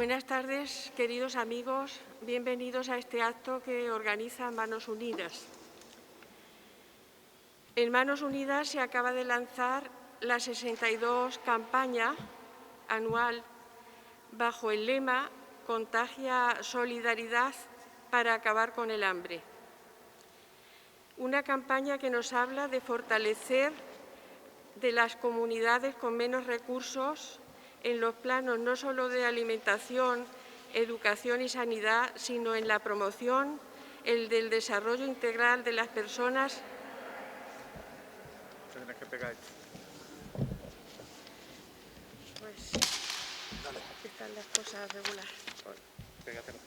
Buenas tardes, queridos amigos. Bienvenidos a este acto que organiza Manos Unidas. En Manos Unidas se acaba de lanzar la 62 campaña anual bajo el lema Contagia solidaridad para acabar con el hambre. Una campaña que nos habla de fortalecer de las comunidades con menos recursos en los planos no solo de alimentación, educación y sanidad, sino en la promoción, el del desarrollo integral de las personas. Tienes que pegar esto. Pues están las cosas regulares. Pégatelo.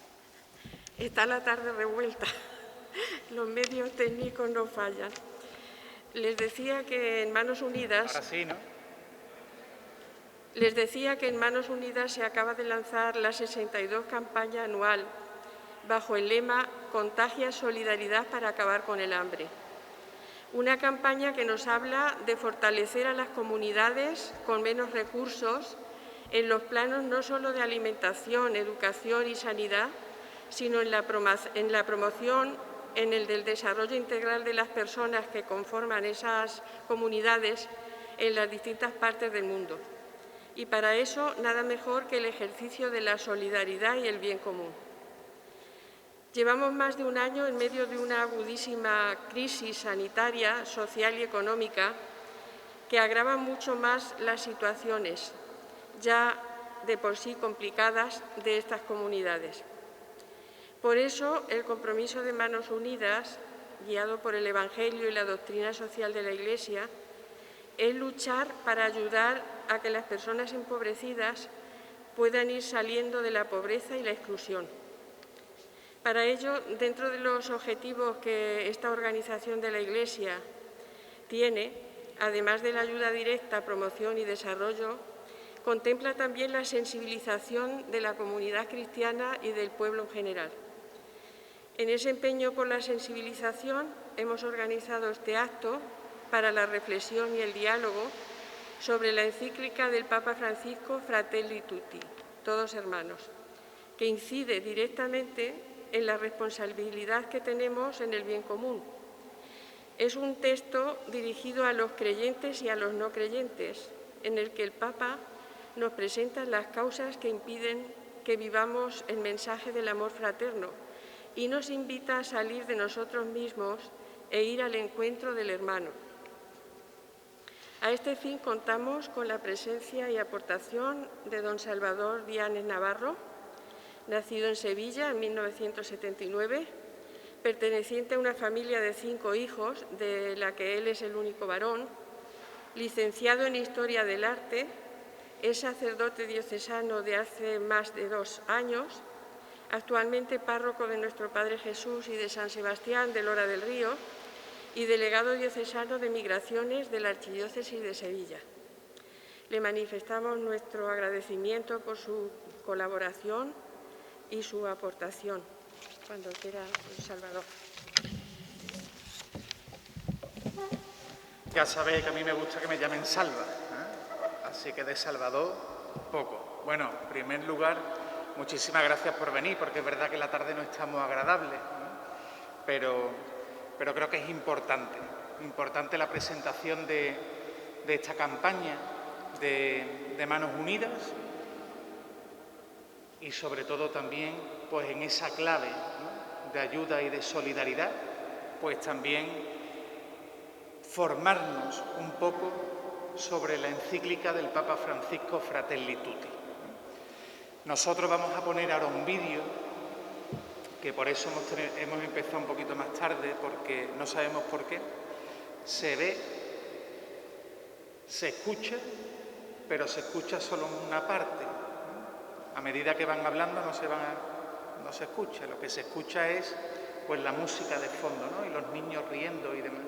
Está la tarde revuelta. Los medios técnicos no fallan. Les decía que en Manos Unidas... Ahora sí, ¿no? Les decía que en Manos Unidas se acaba de lanzar la 62 campaña anual bajo el lema Contagia solidaridad para acabar con el hambre. Una campaña que nos habla de fortalecer a las comunidades con menos recursos en los planos no solo de alimentación, educación y sanidad, sino en la promoción, en el del desarrollo integral de las personas que conforman esas comunidades en las distintas partes del mundo. Y para eso, nada mejor que el ejercicio de la solidaridad y el bien común. Llevamos más de un año en medio de una agudísima crisis sanitaria, social y económica que agrava mucho más las situaciones, ya de por sí complicadas, de estas comunidades. Por eso, el compromiso de Manos Unidas, guiado por el Evangelio y la doctrina social de la Iglesia, es luchar para ayudar a que las personas empobrecidas puedan ir saliendo de la pobreza y la exclusión. Para ello, dentro de los objetivos que esta organización de la Iglesia tiene, además de la ayuda directa, promoción y desarrollo, contempla también la sensibilización de la comunidad cristiana y del pueblo en general. En ese empeño por la sensibilización hemos organizado este acto para la reflexión y el diálogo sobre la encíclica del Papa Francisco Fratelli Tutti, todos hermanos, que incide directamente en la responsabilidad que tenemos en el bien común. Es un texto dirigido a los creyentes y a los no creyentes, en el que el Papa nos presenta las causas que impiden que vivamos el mensaje del amor fraterno y nos invita a salir de nosotros mismos e ir al encuentro del hermano. A este fin contamos con la presencia y aportación de don Salvador Dianes Navarro, nacido en Sevilla en 1979, perteneciente a una familia de 5 hijos, de la que él es el único varón, licenciado en Historia del Arte, es sacerdote diocesano de hace más de 2 años, actualmente párroco de Nuestro Padre Jesús y de San Sebastián de Lora del Río, y delegado diocesano de Migraciones de la Archidiócesis de Sevilla. Le manifestamos nuestro agradecimiento por su colaboración y su aportación. Cuando quiera, Salvador. Ya sabéis que a mí me gusta que me llamen Salva, ¿eh? Así que de Salvador, poco. Bueno, en primer lugar, muchísimas gracias por venir, porque es verdad que la tarde no está muy agradable, ¿no? Pero creo que es importante la presentación de esta campaña de Manos Unidas y sobre todo también pues en esa clave, ¿no?, de ayuda y de solidaridad, pues también formarnos un poco sobre la encíclica del Papa Francisco Fratelli Tutti. Nosotros vamos a poner ahora un vídeo que por eso hemos empezado un poquito más tarde, porque no sabemos por qué. Se ve, se escucha, pero se escucha solo una parte. A medida que van hablando no se escucha. Lo que se escucha es pues la música de fondo, ¿no?, y los niños riendo y demás.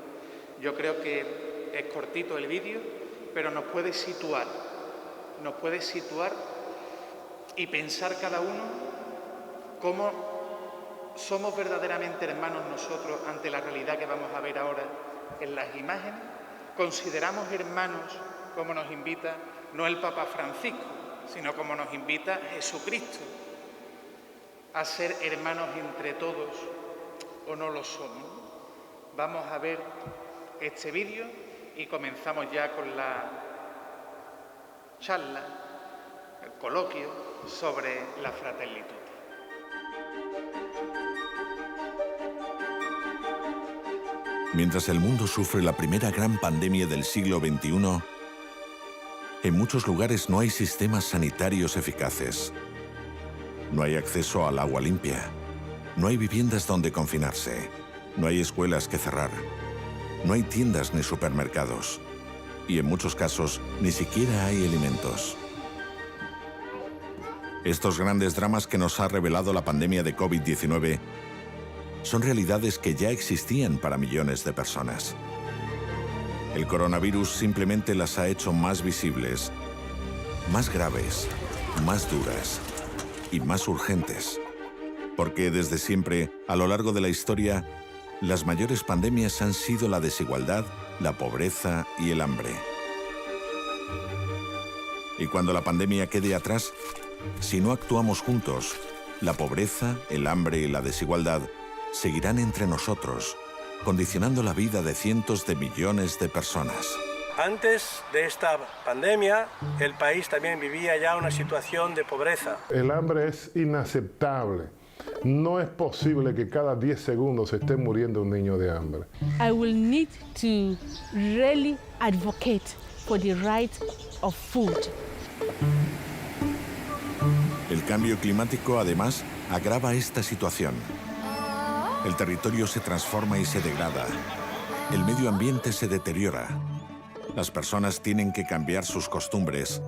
Yo creo que es cortito el vídeo, pero nos puede situar y pensar cada uno cómo somos verdaderamente hermanos nosotros ante la realidad que vamos a ver ahora en las imágenes. Consideramos hermanos, como nos invita no el Papa Francisco, sino como nos invita Jesucristo a ser hermanos entre todos, o no lo somos. Vamos a ver este vídeo y comenzamos ya con la charla, el coloquio sobre la Fratelli Tutti. Mientras el mundo sufre la primera gran pandemia del siglo XXI, en muchos lugares no hay sistemas sanitarios eficaces. No hay acceso al agua limpia. No hay viviendas donde confinarse. No hay escuelas que cerrar. No hay tiendas ni supermercados. Y en muchos casos, ni siquiera hay alimentos. Estos grandes dramas que nos ha revelado la pandemia de COVID-19 son realidades que ya existían para millones de personas. El coronavirus simplemente las ha hecho más visibles, más graves, más duras y más urgentes. Porque desde siempre, a lo largo de la historia, las mayores pandemias han sido la desigualdad, la pobreza y el hambre. Y cuando la pandemia quede atrás, si no actuamos juntos, la pobreza, el hambre y la desigualdad seguirán entre nosotros, condicionando la vida de cientos de millones de personas. Antes de esta pandemia, el país también vivía ya una situación de pobreza. El hambre es inaceptable. No es posible que cada 10 segundos se esté muriendo un niño de hambre. I will need to really advocate for the right of food. El cambio climático, además, agrava esta situación. El territorio se transforma y se degrada. El medio ambiente se deteriora. Las personas tienen que cambiar sus costumbres,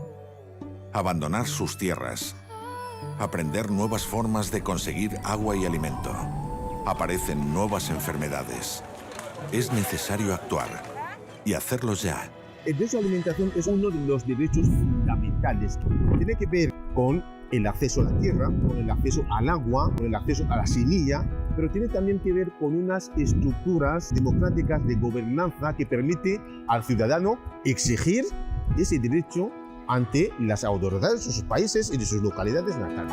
abandonar sus tierras, aprender nuevas formas de conseguir agua y alimento. Aparecen nuevas enfermedades. Es necesario actuar y hacerlo ya. El derecho a la alimentación es uno de los derechos fundamentales. Tiene que ver con el acceso a la tierra, con el acceso al agua, con el acceso a la semilla, pero tiene también que ver con unas estructuras democráticas de gobernanza que permite al ciudadano exigir ese derecho ante las autoridades de sus países y de sus localidades natales.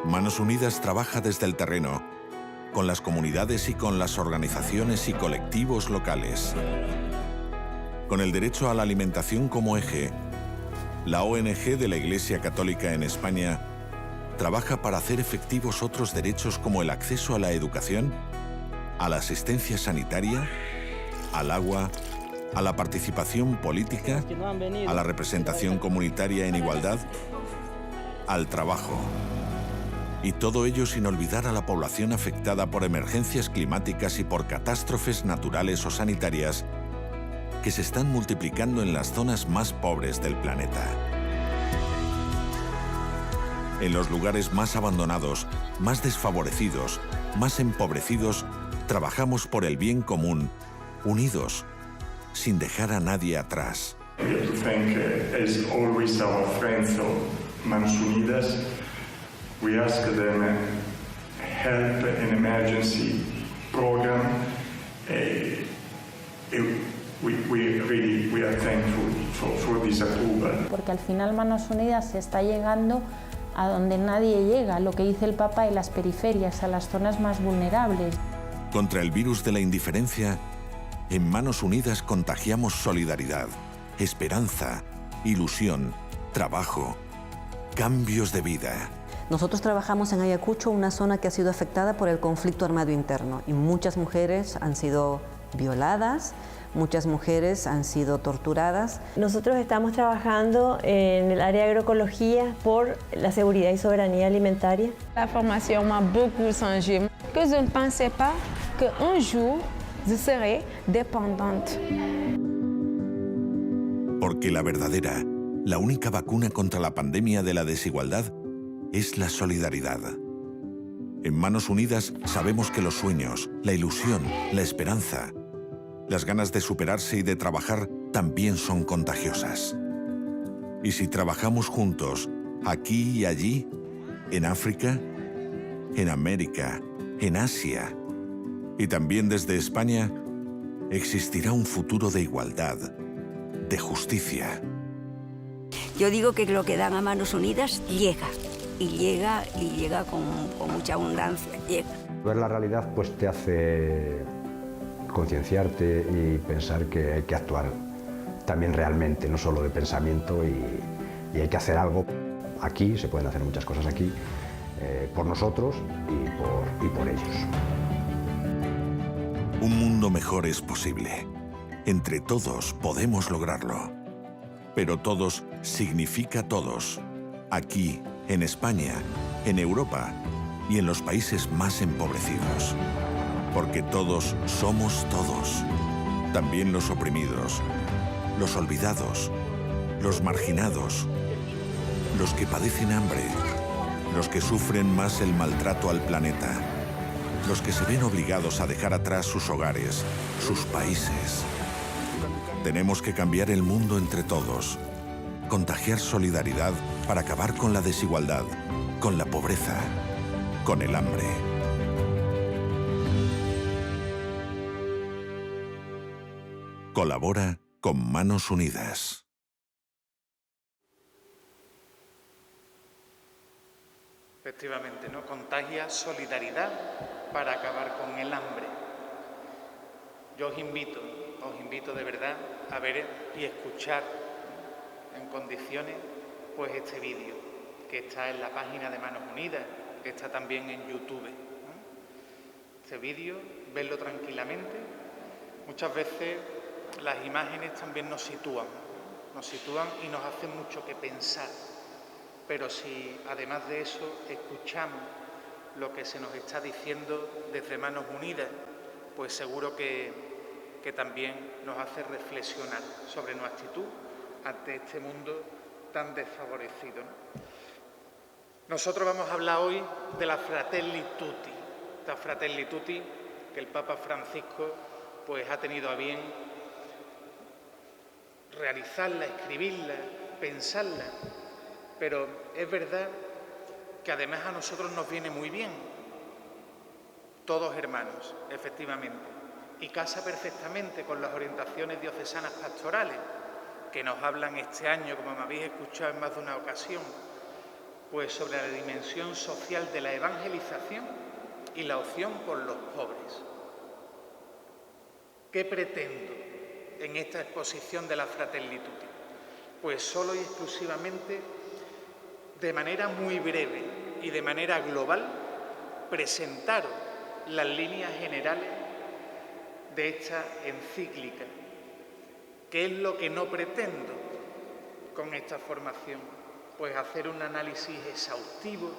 Manos Unidas trabaja desde el terreno, con las comunidades y con las organizaciones y colectivos locales. Con el derecho a la alimentación como eje, la ONG de la Iglesia Católica en España trabaja para hacer efectivos otros derechos como el acceso a la educación, a la asistencia sanitaria, al agua, a la participación política, a la representación comunitaria en igualdad, al trabajo. Y todo ello sin olvidar a la población afectada por emergencias climáticas y por catástrofes naturales o sanitarias que se están multiplicando en las zonas más pobres del planeta. En los lugares más abandonados, más desfavorecidos, más empobrecidos, trabajamos por el bien común, unidos, sin dejar a nadie atrás. We have to thank, as always, our friends of Manos Unidas. We ask them help an emergency program. We are thankful for this approval. Porque al final Manos Unidas se está llegando a donde nadie llega, lo que dice el Papa, en las periferias, a las zonas más vulnerables. Contra el virus de la indiferencia, en Manos Unidas contagiamos solidaridad, esperanza, ilusión, trabajo, cambios de vida. Nosotros trabajamos en Ayacucho, una zona que ha sido afectada por el conflicto armado interno, y muchas mujeres han sido violadas, muchas mujeres han sido torturadas. Nosotros estamos trabajando en el área de agroecología por la seguridad y soberanía alimentaria. La formación m'a beaucoup changé, que je ne pensais pas qu'un jour je serai dépendante. Porque la verdadera, la única vacuna contra la pandemia de la desigualdad es la solidaridad. En Manos Unidas sabemos que los sueños, la ilusión, la esperanza, las ganas de superarse y de trabajar también son contagiosas. Y si trabajamos juntos, aquí y allí, en África, en América, en Asia, y también desde España, existirá un futuro de igualdad, de justicia. Yo digo que lo que dan a manos unidas llega, y llega con mucha abundancia, llega. Ver la realidad pues te hace concienciarte y pensar que hay que actuar también realmente, no solo de pensamiento, y hay que hacer algo aquí, se pueden hacer muchas cosas aquí, por nosotros y por ellos. Un mundo mejor es posible. Entre todos podemos lograrlo. Pero todos significa todos. Aquí, en España, en Europa y en los países más empobrecidos. Porque todos somos todos. También los oprimidos, los olvidados, los marginados, los que padecen hambre, los que sufren más el maltrato al planeta, los que se ven obligados a dejar atrás sus hogares, sus países. Tenemos que cambiar el mundo entre todos, contagiar solidaridad para acabar con la desigualdad, con la pobreza, con el hambre. Colabora con Manos Unidas. Efectivamente, ¿no? Contagia solidaridad para acabar con el hambre. Yo os invito de verdad a ver y escuchar en condiciones pues este vídeo que está en la página de Manos Unidas, que está también en YouTube, ¿no? Este vídeo, verlo tranquilamente. Muchas veces las imágenes también nos sitúan y nos hacen mucho que pensar. Pero si además de eso escuchamos lo que se nos está diciendo desde Manos Unidas, pues seguro que también nos hace reflexionar sobre nuestra actitud ante este mundo tan desfavorecido, ¿no? Nosotros vamos a hablar hoy de la Fratelli Tutti, esta Fratelli Tutti que el Papa Francisco pues ha tenido a bien realizarla, escribirla, pensarla, pero es verdad que además a nosotros nos viene muy bien, todos hermanos, efectivamente, y casa perfectamente con las orientaciones diocesanas pastorales que nos hablan este año, como me habéis escuchado en más de una ocasión, pues sobre la dimensión social de la evangelización y la opción por los pobres. ¿Qué pretendo en esta exposición de la Fratelli Tutti? Pues solo y exclusivamente, de manera muy breve y de manera global, presentaros las líneas generales de esta encíclica. ¿Qué es lo que no pretendo con esta formación? Pues hacer un análisis exhaustivo,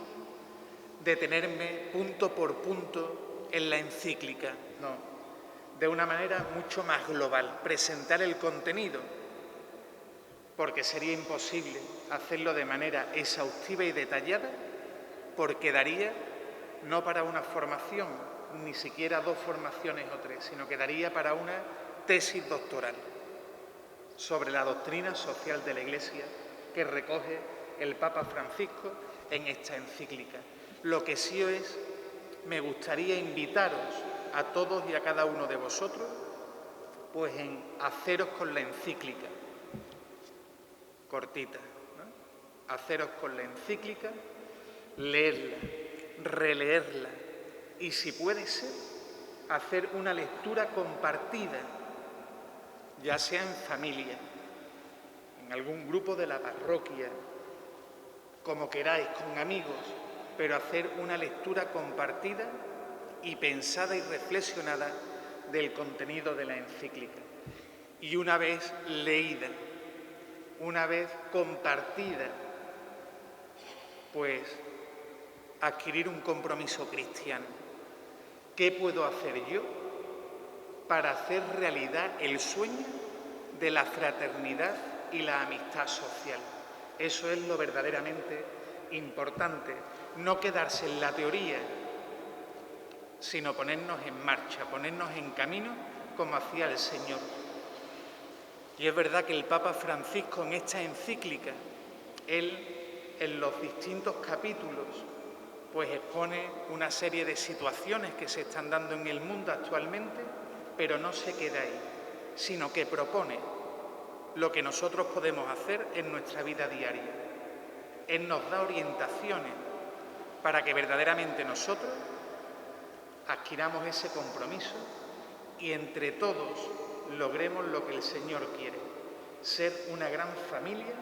detenerme punto por punto en la encíclica, no, de una manera mucho más global, presentar el contenido, porque sería imposible hacerlo de manera exhaustiva y detallada, porque daría no para una formación, ni siquiera 2 formaciones o 3, sino que daría para una tesis doctoral sobre la doctrina social de la Iglesia que recoge el Papa Francisco en esta encíclica. Lo que sí es, me gustaría invitaros a todos y a cada uno de vosotros, pues en haceros con la encíclica, cortita, ¿no? Haceros con la encíclica, leerla, releerla y, si puede ser, hacer una lectura compartida, ya sea en familia, en algún grupo de la parroquia, como queráis, con amigos, pero hacer una lectura compartida y pensada y reflexionada del contenido de la encíclica. Y una vez leída, una vez compartida, pues adquirir un compromiso cristiano. ¿Qué puedo hacer yo para hacer realidad el sueño de la fraternidad y la amistad social? Eso es lo verdaderamente importante, no quedarse en la teoría, sino ponernos en marcha, ponernos en camino como hacía el Señor. Y es verdad que el Papa Francisco en esta encíclica, él en los distintos capítulos, pues expone una serie de situaciones que se están dando en el mundo actualmente, pero no se queda ahí, sino que propone lo que nosotros podemos hacer en nuestra vida diaria. Él nos da orientaciones para que verdaderamente nosotros adquiramos ese compromiso y entre todos logremos lo que el Señor quiere, ser una gran familia,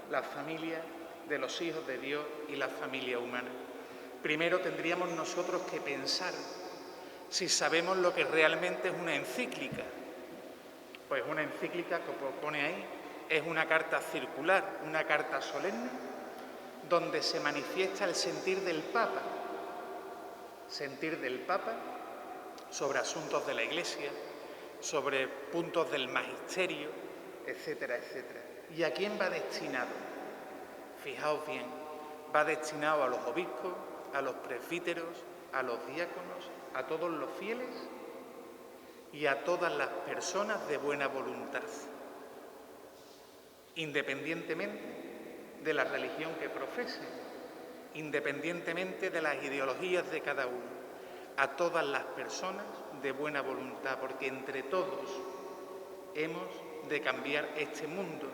la familia de los hijos de Dios y la familia humana. Primero tendríamos nosotros que pensar si sabemos lo que realmente es una encíclica. Pues una encíclica, como pone ahí, es una carta circular, una carta solemne, donde se manifiesta el sentir del Papa sobre asuntos de la Iglesia, sobre puntos del magisterio, etcétera, etcétera. ¿Y a quién va destinado? Fijaos bien, va destinado a los obispos, a los presbíteros, a los diáconos, a todos los fieles y a todas las personas de buena voluntad, independientemente de la religión que profesen, independientemente de las ideologías de cada uno, a todas las personas de buena voluntad, porque entre todos hemos de cambiar este mundo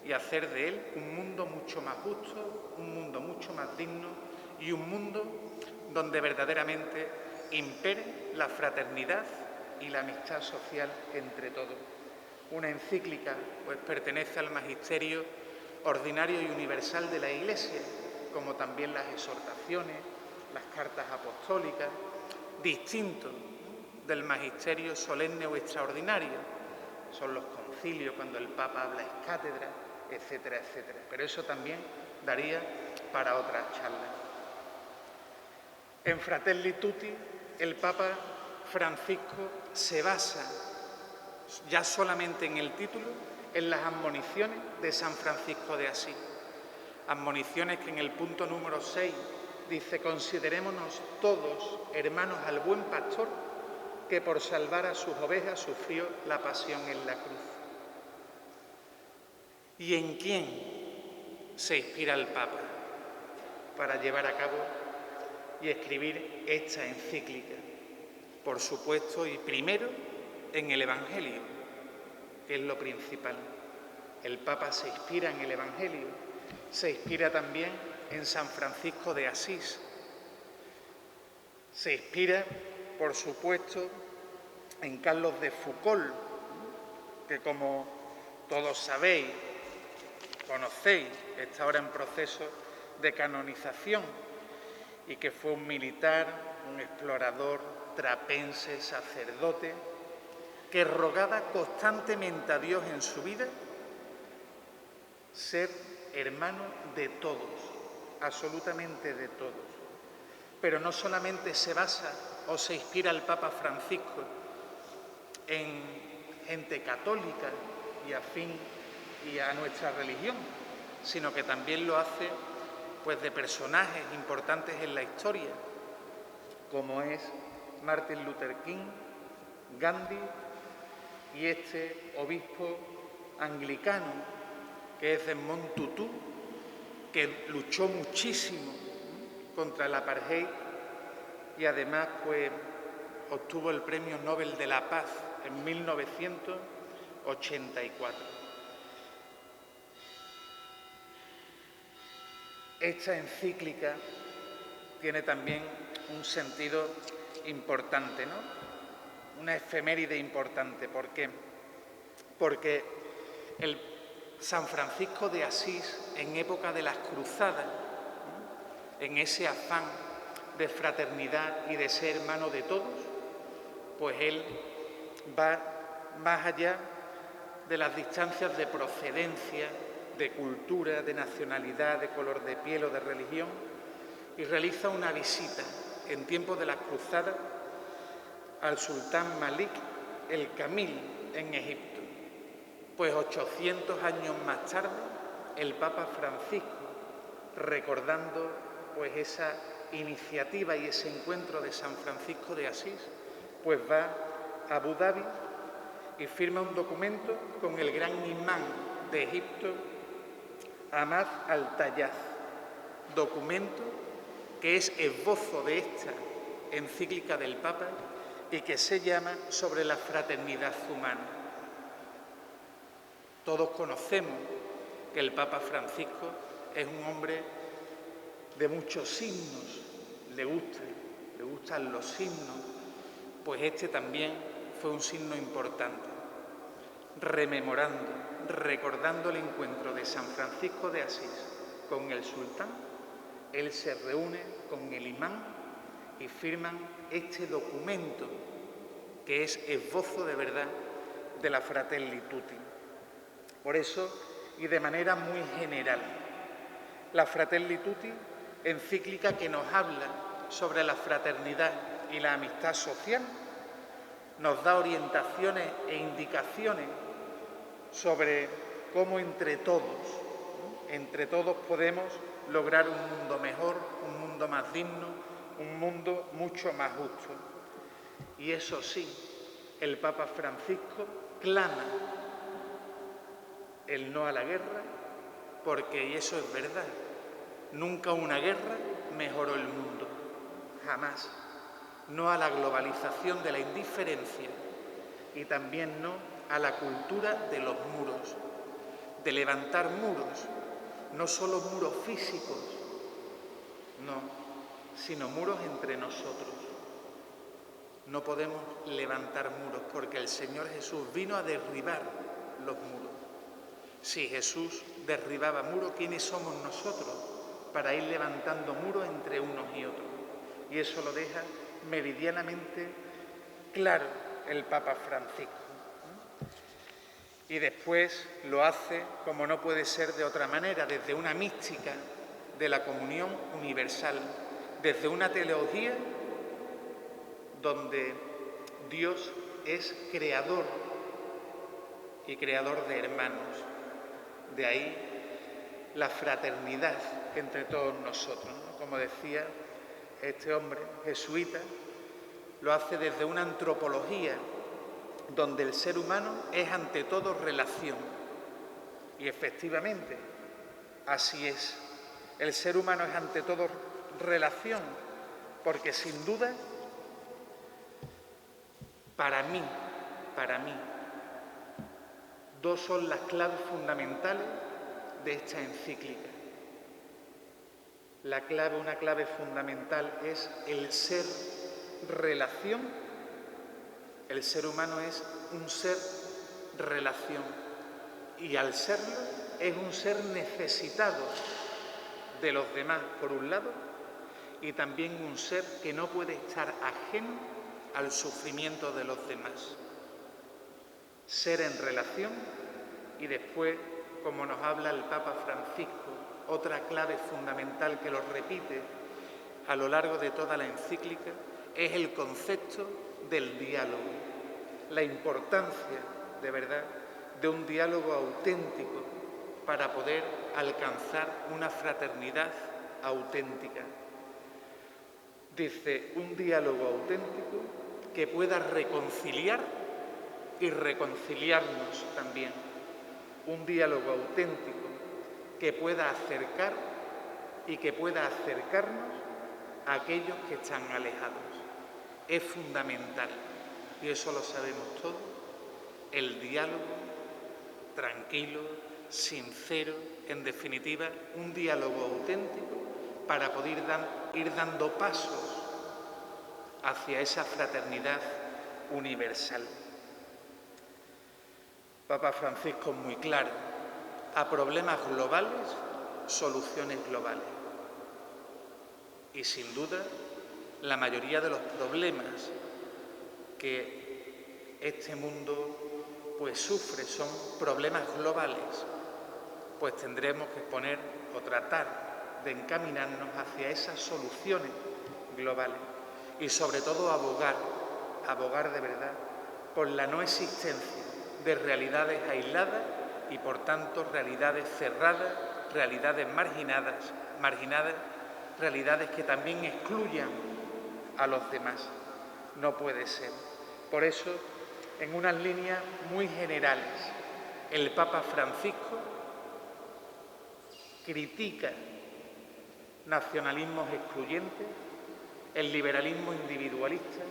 y hacer de él un mundo mucho más justo, un mundo mucho más digno y un mundo donde verdaderamente impere la fraternidad y la amistad social entre todos. Una encíclica pues pertenece al magisterio ordinario y universal de la Iglesia, como también las exhortaciones, las cartas apostólicas, distinto del magisterio solemne o extraordinario. Son los concilios, cuando el Papa habla ex cátedra, etcétera, etcétera. Pero eso también daría para otras charlas. En Fratelli Tutti, el Papa Francisco se basa ya solamente en el título, en las admoniciones de San Francisco de Asís. Admoniciones que en el punto número 6 dice: considerémonos todos hermanos al buen pastor que por salvar a sus ovejas sufrió la pasión en la cruz. ¿Y en quién se inspira el Papa para llevar a cabo y escribir esta encíclica? Por supuesto, y primero, en el Evangelio, que es lo principal. El Papa se inspira en el Evangelio, se inspira también en San Francisco de Asís, se inspira, por supuesto, en Carlos de Foucauld, que como todos sabéis, conocéis, está ahora en proceso de canonización y que fue un militar, un explorador, trapense, sacerdote, que rogaba constantemente a Dios en su vida ser hermano de todos, absolutamente de todos. Pero no solamente se basa o se inspira el Papa Francisco en gente católica y afín y a nuestra religión, sino que también lo hace pues de personajes importantes en la historia, como es Martin Luther King, Gandhi y este obispo anglicano que es Desmond Tutu, que luchó muchísimo contra el apartheid y además pues obtuvo el Premio Nobel de la Paz en 1984. Esta encíclica tiene también un sentido importante, ¿no? Una efeméride importante. ¿Por qué? Porque el San Francisco de Asís, en época de las cruzadas, en ese afán de fraternidad y de ser hermano de todos, pues él va más allá de las distancias de procedencia, de cultura, de nacionalidad, de color de piel o de religión, y realiza una visita en tiempos de las cruzadas al sultán Malik el Kamil en Egipto. Pues 800 años más tarde, el Papa Francisco, recordando pues esa iniciativa y ese encuentro de San Francisco de Asís, pues va a Abu Dhabi y firma un documento con el gran imán de Egipto, Ahmad al-Tayyaz, documento que es esbozo de esta encíclica del Papa y que se llama Sobre la fraternidad humana. Todos conocemos que el Papa Francisco es un hombre de muchos signos, le gustan los signos, pues este también fue un signo importante. Rememorando, recordando el encuentro de San Francisco de Asís con el sultán, él se reúne con el imán y firman este documento que es esbozo de verdad de la Fratelli Tutti. Por eso, y de manera muy general, la Fratelli Tutti, encíclica que nos habla sobre la fraternidad y la amistad social, nos da orientaciones e indicaciones sobre cómo entre todos podemos lograr un mundo mejor, un mundo más digno, un mundo mucho más justo. Y eso sí, el Papa Francisco clama el no a la guerra, porque, y eso es verdad, nunca una guerra mejoró el mundo, jamás. No a la globalización de la indiferencia y también no a la cultura de los muros, de levantar muros, no solo muros físicos, no, sino muros entre nosotros. No podemos levantar muros porque el Señor Jesús vino a derribar los muros. Si Jesús derribaba muros, ¿quiénes somos nosotros para ir levantando muros entre unos y otros? Y eso lo deja meridianamente claro el Papa Francisco. Y después lo hace, como no puede ser de otra manera, desde una mística de la comunión universal, desde una teología donde Dios es creador y creador de hermanos. De ahí la fraternidad entre todos nosotros, ¿no? Como decía este hombre jesuita, lo hace desde una antropología donde el ser humano es ante todo relación. Y efectivamente, así es. El ser humano es ante todo relación, porque sin duda, para mí, dos son las claves fundamentales de esta encíclica. Una clave fundamental es el ser relación. El ser humano es un ser relación y al serlo es un ser necesitado de los demás, por un lado, y también un ser que no puede estar ajeno al sufrimiento de los demás. Ser en relación y después, como nos habla el Papa Francisco, otra clave fundamental que lo repite a lo largo de toda la encíclica es el concepto del diálogo, la importancia, de verdad, de un diálogo auténtico para poder alcanzar una fraternidad auténtica. Dice, un diálogo auténtico que pueda reconciliar y reconciliarnos también. Un diálogo auténtico que pueda acercar y que pueda acercarnos a aquellos que están alejados. Es fundamental, y eso lo sabemos todos, el diálogo tranquilo, sincero, en definitiva, un diálogo auténtico para poder ir dando pasos hacia esa fraternidad universal. Papa Francisco es muy claro, a problemas globales, soluciones globales. Y sin duda, la mayoría de los problemas que este mundo sufre son problemas globales, pues tendremos que poner o tratar de encaminarnos hacia esas soluciones globales y sobre todo abogar de verdad por la no existencia de realidades aisladas y por tanto realidades cerradas, realidades marginadas, realidades que también excluyan a los demás. No puede ser. Por eso, en unas líneas muy generales, el Papa Francisco critica nacionalismos excluyentes, el liberalismo individualista,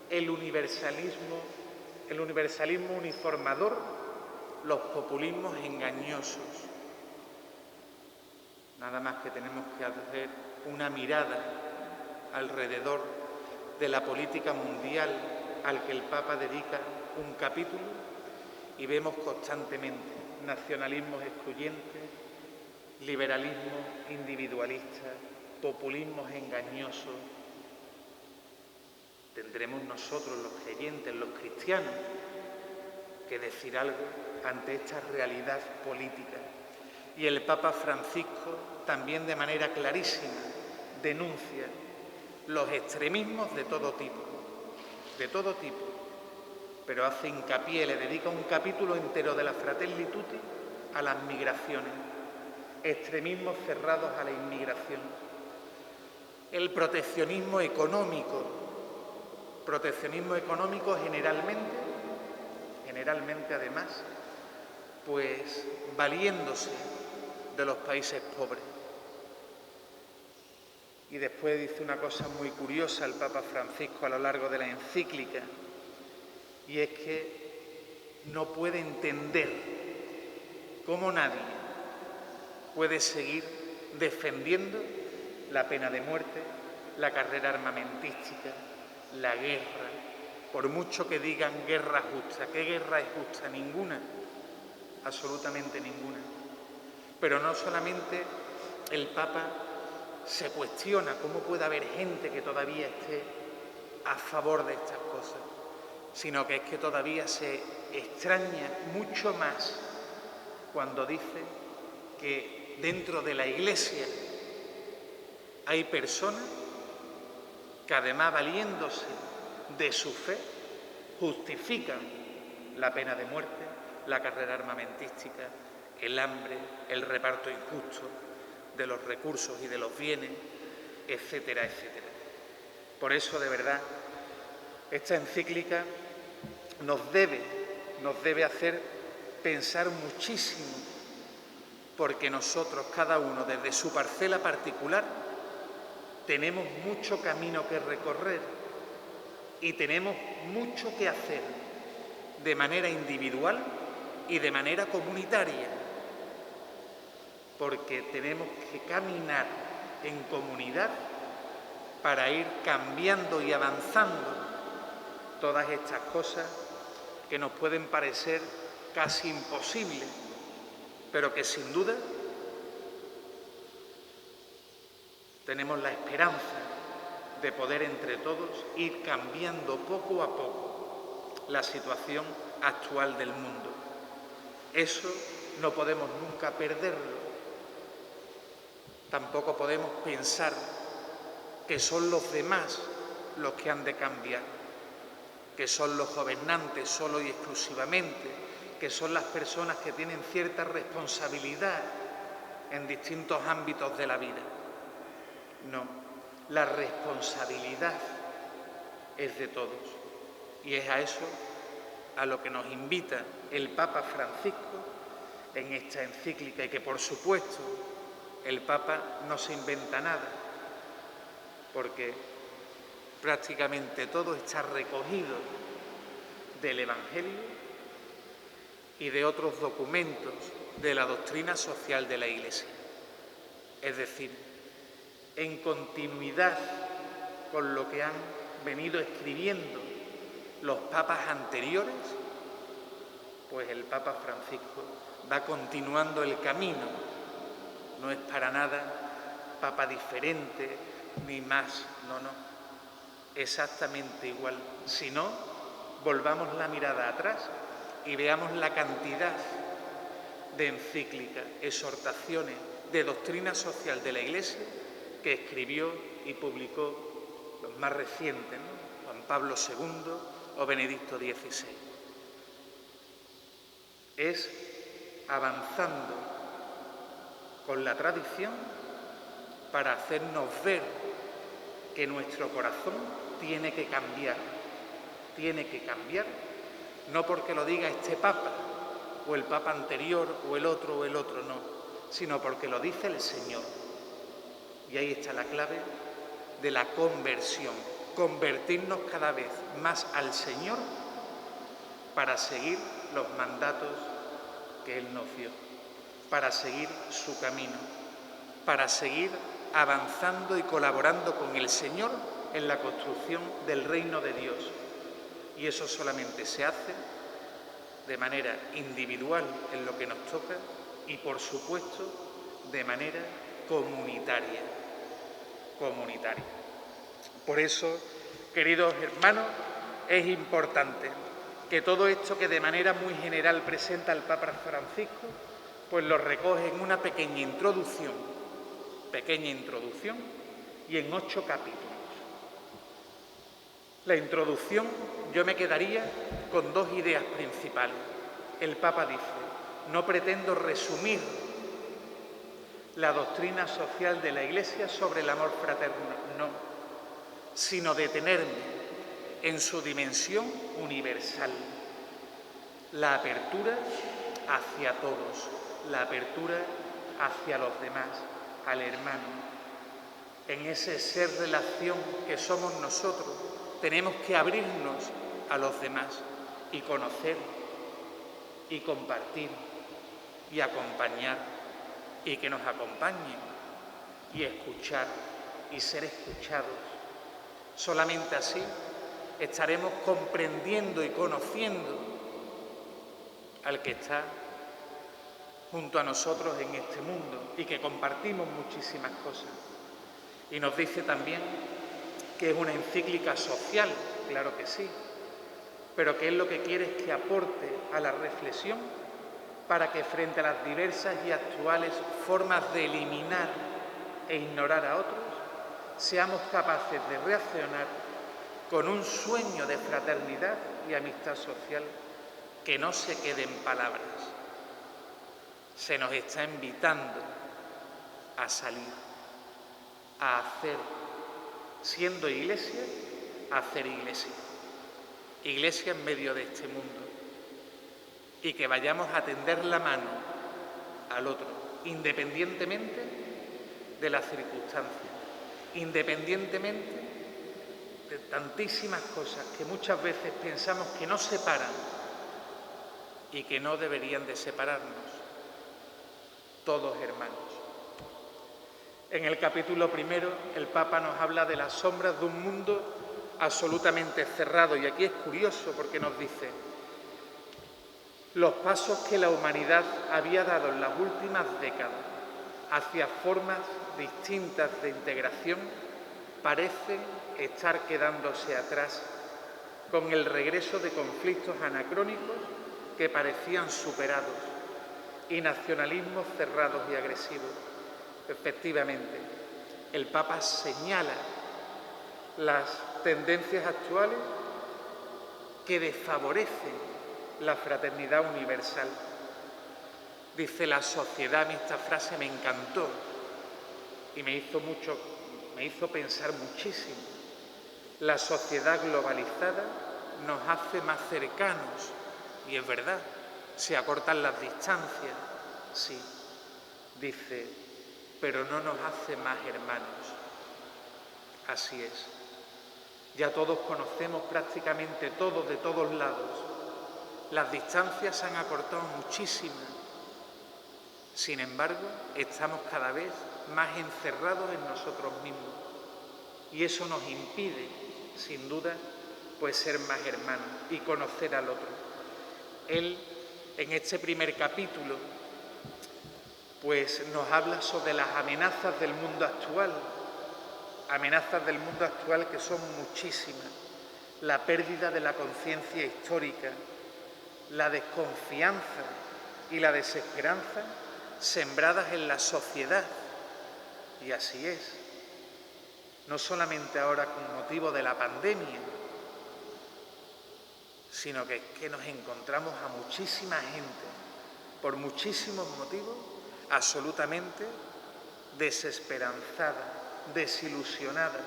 el universalismo uniformador los populismos engañosos. Nada más que tenemos que hacer una mirada alrededor de la política mundial al que el Papa dedica un capítulo y vemos constantemente nacionalismos excluyentes, liberalismos individualistas, populismos engañosos. Tendremos nosotros, los creyentes, los cristianos, que decir algo ante esta realidad política. Y el Papa Francisco también de manera clarísima denuncia los extremismos de todo tipo, pero hace hincapié, le dedica un capítulo entero de la Fratelli Tutti a las migraciones, extremismos cerrados a la inmigración, el proteccionismo económico generalmente además, pues valiéndose de los países pobres. Y después dice una cosa muy curiosa el Papa Francisco a lo largo de la encíclica, y es que no puede entender cómo nadie puede seguir defendiendo la pena de muerte, la carrera armamentística, la guerra, por mucho que digan guerra justa. ¿Qué guerra es justa? Ninguna, absolutamente ninguna. Pero no solamente el Papa se cuestiona cómo puede haber gente que todavía esté a favor de estas cosas, sino que es que todavía se extraña mucho más cuando dice que dentro de la Iglesia hay personas que además valiéndose de su fe justifican la pena de muerte, la carrera armamentística, el hambre, el reparto injusto de los recursos y de los bienes, etcétera, etcétera. Por eso, de verdad, esta encíclica nos debe hacer pensar muchísimo, porque nosotros, cada uno desde su parcela particular, tenemos mucho camino que recorrer y tenemos mucho que hacer de manera individual y de manera comunitaria, porque tenemos que caminar en comunidad para ir cambiando y avanzando todas estas cosas que nos pueden parecer casi imposibles, pero que sin duda tenemos la esperanza de poder entre todos ir cambiando poco a poco la situación actual del mundo. Eso no podemos nunca perderlo. Tampoco podemos pensar que son los demás los que han de cambiar, que son los gobernantes solo y exclusivamente, que son las personas que tienen cierta responsabilidad en distintos ámbitos de la vida. No, la responsabilidad es de todos, y es a eso a lo que nos invita el Papa Francisco en esta encíclica, y que por supuesto el Papa no se inventa nada, porque prácticamente todo está recogido del Evangelio y de otros documentos de la doctrina social de la Iglesia. Es decir, en continuidad con lo que han venido escribiendo los papas anteriores, pues el Papa Francisco va continuando el camino. No es para nada papa diferente ni más, no, exactamente igual. Si no, volvamos la mirada atrás y veamos la cantidad de encíclicas, exhortaciones, de doctrina social de la Iglesia que escribió y publicó los más recientes, ¿no? Juan Pablo II o Benedicto XVI. Es avanzando con la tradición para hacernos ver que nuestro corazón tiene que cambiar, no porque lo diga este Papa o el Papa anterior o el otro, no, sino porque lo dice el Señor. Y ahí está la clave de la conversión, convertirnos cada vez más al Señor para seguir los mandatos que Él nos dio, para seguir su camino, para seguir avanzando y colaborando con el Señor en la construcción del reino de Dios. Y eso solamente se hace de manera individual en lo que nos toca y, por supuesto, de manera comunitaria. Por eso, queridos hermanos, es importante que todo esto que de manera muy general presenta el Papa Francisco, pues lo recoge en una pequeña introducción y en 8 capítulos. La introducción, yo me quedaría con 2 ideas principales. El Papa dice: no pretendo resumir la doctrina social de la Iglesia sobre el amor fraterno, no, sino detenerme en su dimensión universal, la apertura hacia todos, la apertura hacia los demás, al hermano. En ese ser relación que somos nosotros, tenemos que abrirnos a los demás y conocer y compartir y acompañar y que nos acompañen y escuchar y ser escuchados. Solamente así estaremos comprendiendo y conociendo al que está junto a nosotros en este mundo y que compartimos muchísimas cosas. Y nos dice también que es una encíclica social, claro que sí, pero que él lo que quiere es que aporte a la reflexión para que frente a las diversas y actuales formas de eliminar e ignorar a otros, seamos capaces de reaccionar con un sueño de fraternidad y amistad social que no se quede en palabras. Se nos está invitando a salir, a hacer, siendo iglesia, a hacer iglesia. Iglesia en medio de este mundo. Y que vayamos a tender la mano al otro, independientemente de las circunstancias, independientemente de tantísimas cosas que muchas veces pensamos que nos separan y que no deberían de separarnos. Todos hermanos. En el capítulo 1, el Papa nos habla de las sombras de un mundo absolutamente cerrado, y aquí es curioso porque nos dice: los pasos que la humanidad había dado en las últimas décadas hacia formas distintas de integración parecen estar quedándose atrás con el regreso de conflictos anacrónicos que parecían superados y nacionalismos cerrados y agresivos. Efectivamente, el Papa señala las tendencias actuales que desfavorecen la fraternidad universal. Dice la sociedad, a mí esta frase me encantó y me hizo pensar muchísimo. La sociedad globalizada nos hace más cercanos, y es verdad, se acortan las distancias, sí. Dice, pero no nos hace más hermanos. Así es. Ya todos conocemos prácticamente todos de todos lados. Las distancias se han acortado muchísimo. Sin embargo, estamos cada vez más encerrados en nosotros mismos. Y eso nos impide, sin duda, pues ser más hermanos y conocer al otro. Él, en este primer capítulo, pues nos habla sobre las amenazas del mundo actual. Amenazas del mundo actual que son muchísimas. La pérdida de la conciencia histórica, la desconfianza y la desesperanza sembradas en la sociedad. Y así es. No solamente ahora con motivo de la pandemia, sino que es que nos encontramos a muchísima gente, por muchísimos motivos, absolutamente desesperanzadas, desilusionadas.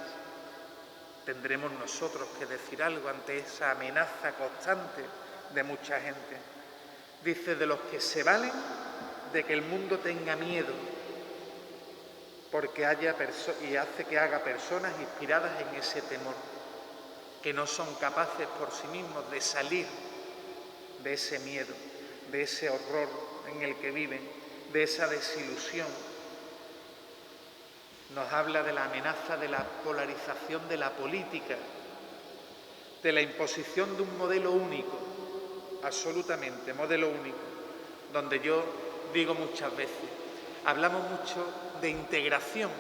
Tendremos nosotros que decir algo ante esa amenaza constante de mucha gente. Dice, de los que se valen de que el mundo tenga miedo, porque y hace que haga personas inspiradas en ese temor, que no son capaces por sí mismos de salir de ese miedo, de ese horror en el que viven, de esa desilusión. Nos habla de la amenaza de la polarización de la política, de la imposición de un modelo único, absolutamente, modelo único, donde yo digo muchas veces, hablamos mucho de integración,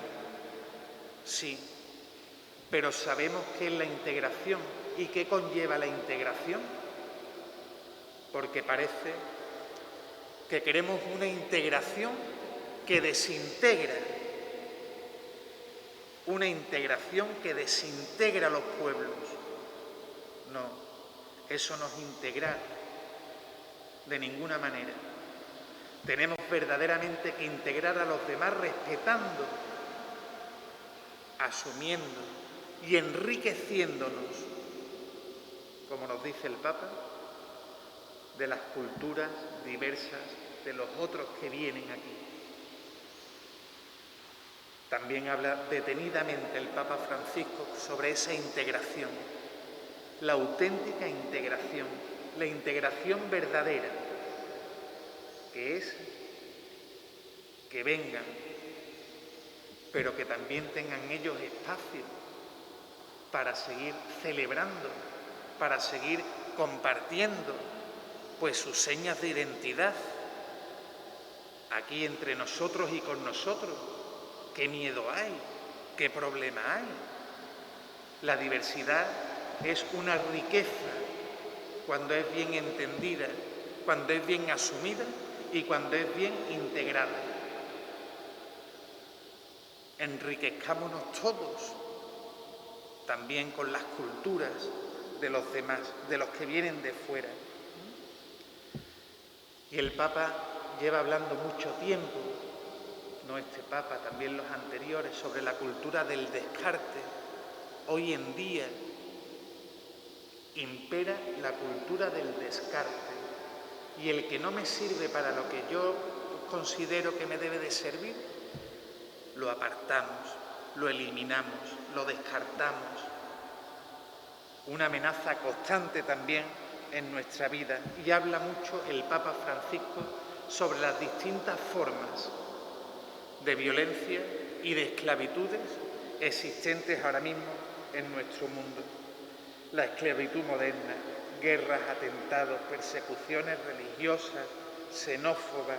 sí, pero ¿sabemos qué es la integración y qué conlleva la integración? Porque parece que queremos una integración que desintegra, una integración que desintegra a los pueblos. No, eso no es integrar de ninguna manera. Tenemos verdaderamente que integrar a los demás respetando, asumiendo y enriqueciéndonos, como nos dice el Papa, de las culturas diversas de los otros que vienen aquí. También habla detenidamente el Papa Francisco sobre esa integración, la auténtica integración, la integración verdadera, que es que vengan, pero que también tengan ellos espacio para seguir celebrando, para seguir compartiendo, pues sus señas de identidad, aquí entre nosotros y con nosotros. ¿Qué miedo hay? ¿Qué problema hay? La diversidad es una riqueza cuando es bien entendida, cuando es bien asumida y cuando es bien integrada. Enriquezcámonos todos, también con las culturas de los demás, de los que vienen de fuera. Y el Papa lleva hablando mucho tiempo, no este Papa, también los anteriores, sobre la cultura del descarte. Hoy en día impera la cultura del descarte, y el que no me sirve para lo que yo considero que me debe de servir, lo apartamos, lo eliminamos, lo descartamos. Una amenaza constante también en nuestra vida, y habla mucho el Papa Francisco sobre las distintas formas de violencia y de esclavitudes existentes ahora mismo en nuestro mundo. La esclavitud moderna, guerras, atentados, persecuciones religiosas, xenófobas,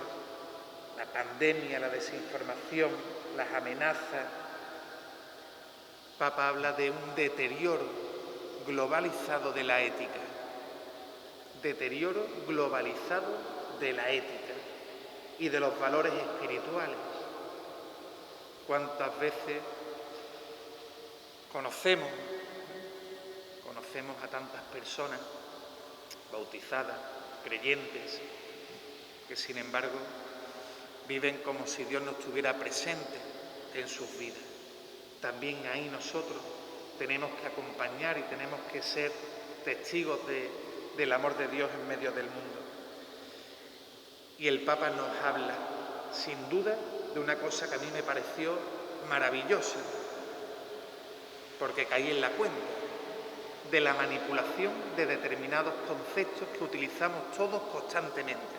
la pandemia, la desinformación, las amenazas. Papa habla de un deterioro globalizado de la ética, deterioro globalizado de la ética y de los valores espirituales. ¿Cuántas veces conocemos a tantas personas bautizadas, creyentes, que sin embargo viven como si Dios no estuviera presente en sus vidas? También ahí nosotros tenemos que acompañar y tenemos que ser testigos del amor de Dios en medio del mundo. Y el Papa nos habla, sin duda, de una cosa que a mí me pareció maravillosa, porque caí en la cuenta, de la manipulación de determinados conceptos que utilizamos todos constantemente,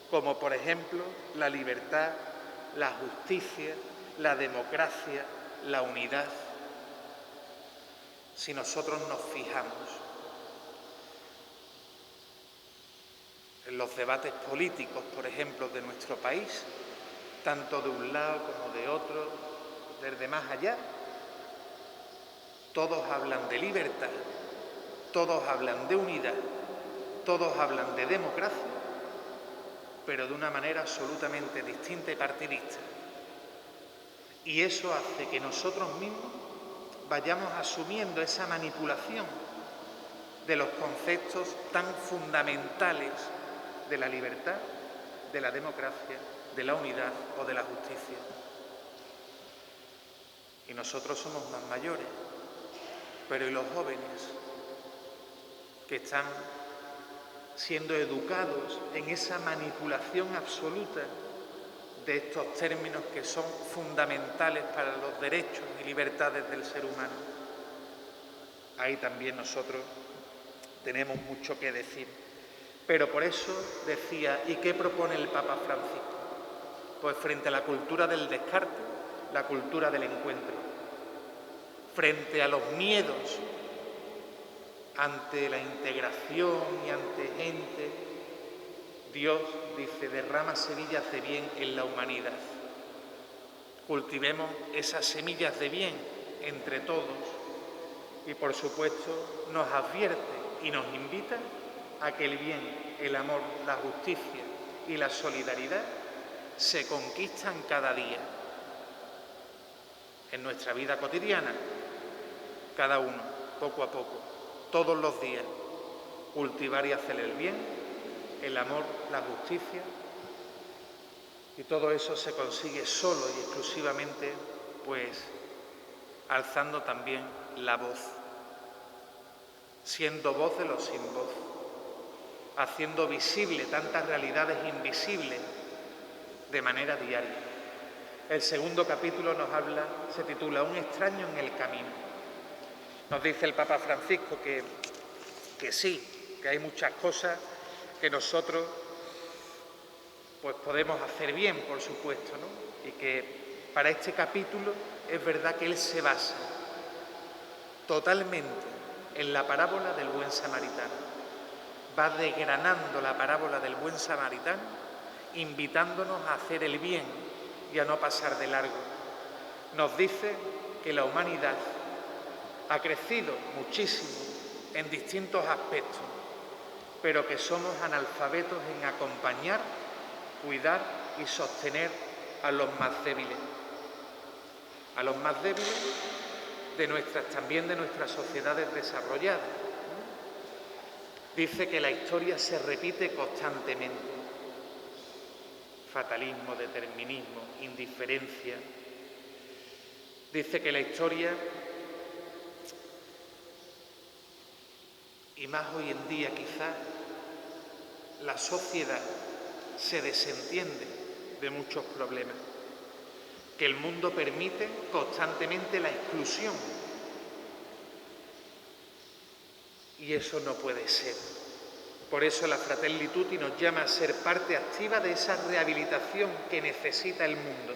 como por ejemplo la libertad, la justicia, la democracia, la unidad. Si nosotros nos fijamos en los debates políticos, por ejemplo, de nuestro país, tanto de un lado como de otro, desde más allá, todos hablan de libertad, todos hablan de unidad, todos hablan de democracia, pero de una manera absolutamente distinta y partidista. Y eso hace que nosotros mismos vayamos asumiendo esa manipulación de los conceptos tan fundamentales de la libertad, de la democracia, de la unidad o de la justicia. Y nosotros somos más mayores, pero ¿y los jóvenes que están siendo educados en esa manipulación absoluta de estos términos que son fundamentales para los derechos y libertades del ser humano? Ahí también nosotros tenemos mucho que decir. Pero por eso decía, ¿y qué propone el Papa Francisco? Pues frente a la cultura del descarte, la cultura del encuentro. Frente a los miedos ante la integración y ante gente, Dios dice, derrama semillas de bien en la humanidad. Cultivemos esas semillas de bien entre todos y, por supuesto, nos advierte y nos invita a que el bien, el amor, la justicia y la solidaridad se conquistan cada día. En nuestra vida cotidiana, cada uno, poco a poco, todos los días, cultivar y hacer el bien, el amor, la justicia, y todo eso se consigue solo y exclusivamente, pues, alzando también la voz, siendo voz de los sin voz, haciendo visible tantas realidades invisibles de manera diaria. El segundo capítulo nos habla, se titula Un extraño en el camino. Nos dice el Papa Francisco que sí, que hay muchas cosas que nosotros pues podemos hacer bien, por supuesto, ¿no? Y que para este capítulo es verdad que él se basa totalmente en la parábola del buen samaritano. Va desgranando la parábola del buen samaritano, invitándonos a hacer el bien y a no pasar de largo. Nos dice que la humanidad ha crecido muchísimo en distintos aspectos, pero que somos analfabetos en acompañar, cuidar y sostener a los más débiles. A los más débiles también de nuestras sociedades desarrolladas. Dice que la historia se repite constantemente. Fatalismo, determinismo, indiferencia. Dice que la historia, y más hoy en día quizás, la sociedad se desentiende de muchos problemas, que el mundo permite constantemente la exclusión. Y eso no puede ser. Por eso la Fratelli Tutti nos llama a ser parte activa de esa rehabilitación que necesita el mundo.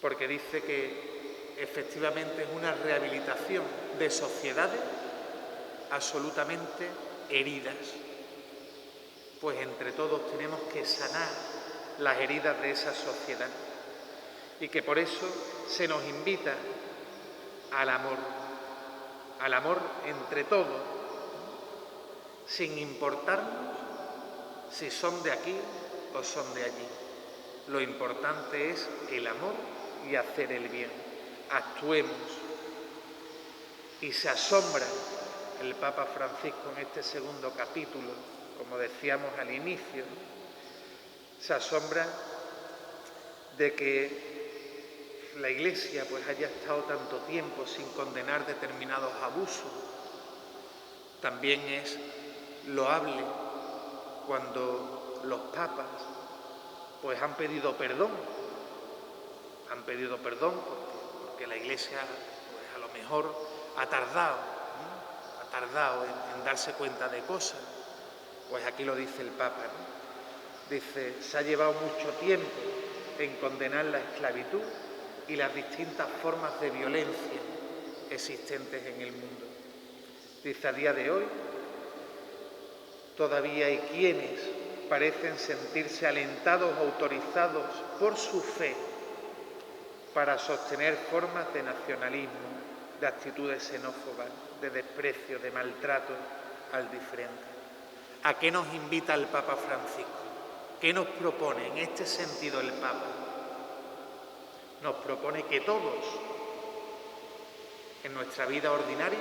Porque dice que efectivamente es una rehabilitación de sociedades absolutamente heridas. Pues entre todos tenemos que sanar las heridas de esa sociedad. Y que por eso se nos invita al amor entre todos, sin importarnos si son de aquí o son de allí. Lo importante es el amor y hacer el bien. Actuemos. Y se asombra el Papa Francisco en este segundo capítulo, como decíamos al inicio, se asombra de que la Iglesia pues haya estado tanto tiempo sin condenar determinados abusos. También es loable cuando los papas pues han pedido perdón porque la Iglesia pues a lo mejor ha tardado en darse cuenta de cosas. Pues aquí lo dice el Papa, ¿no? Dice, se ha llevado mucho tiempo en condenar la esclavitud y las distintas formas de violencia existentes en el mundo. Dice, a día de hoy todavía hay quienes parecen sentirse alentados o autorizados por su fe para sostener formas de nacionalismo, de actitudes xenófobas, de desprecio, de maltrato al diferente. ¿A qué nos invita el Papa Francisco? ¿Qué nos propone en este sentido el Papa? Nos propone que todos, en nuestra vida ordinaria,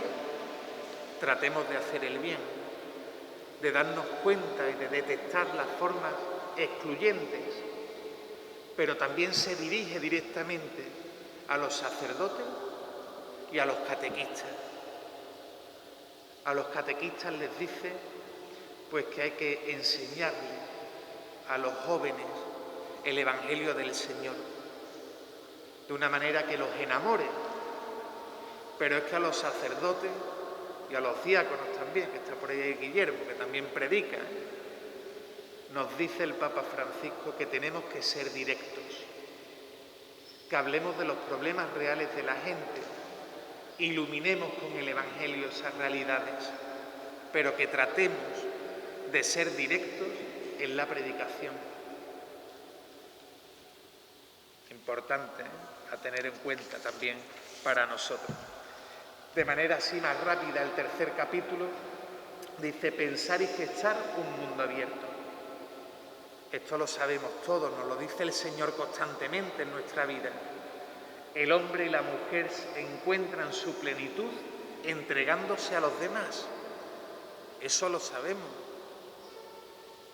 tratemos de hacer el bien, de darnos cuenta y de detectar las formas excluyentes, pero también se dirige directamente a los sacerdotes y a los catequistas. A los catequistas les dice pues que hay que enseñarle a los jóvenes el Evangelio del Señor de una manera que los enamore, pero es que a los sacerdotes y a los diáconos también, que está por ahí Guillermo, que también predica, nos dice el Papa Francisco que tenemos que ser directos, que hablemos de los problemas reales de la gente, iluminemos con el Evangelio esas realidades, pero que tratemos de ser directos en la predicación. Importante, a tener en cuenta también para nosotros. De manera así más rápida, el tercer capítulo dice: pensar y gestar un mundo abierto. Esto lo sabemos todos, nos lo dice el Señor constantemente en nuestra vida. El hombre y la mujer encuentran su plenitud entregándose a los demás. Eso lo sabemos,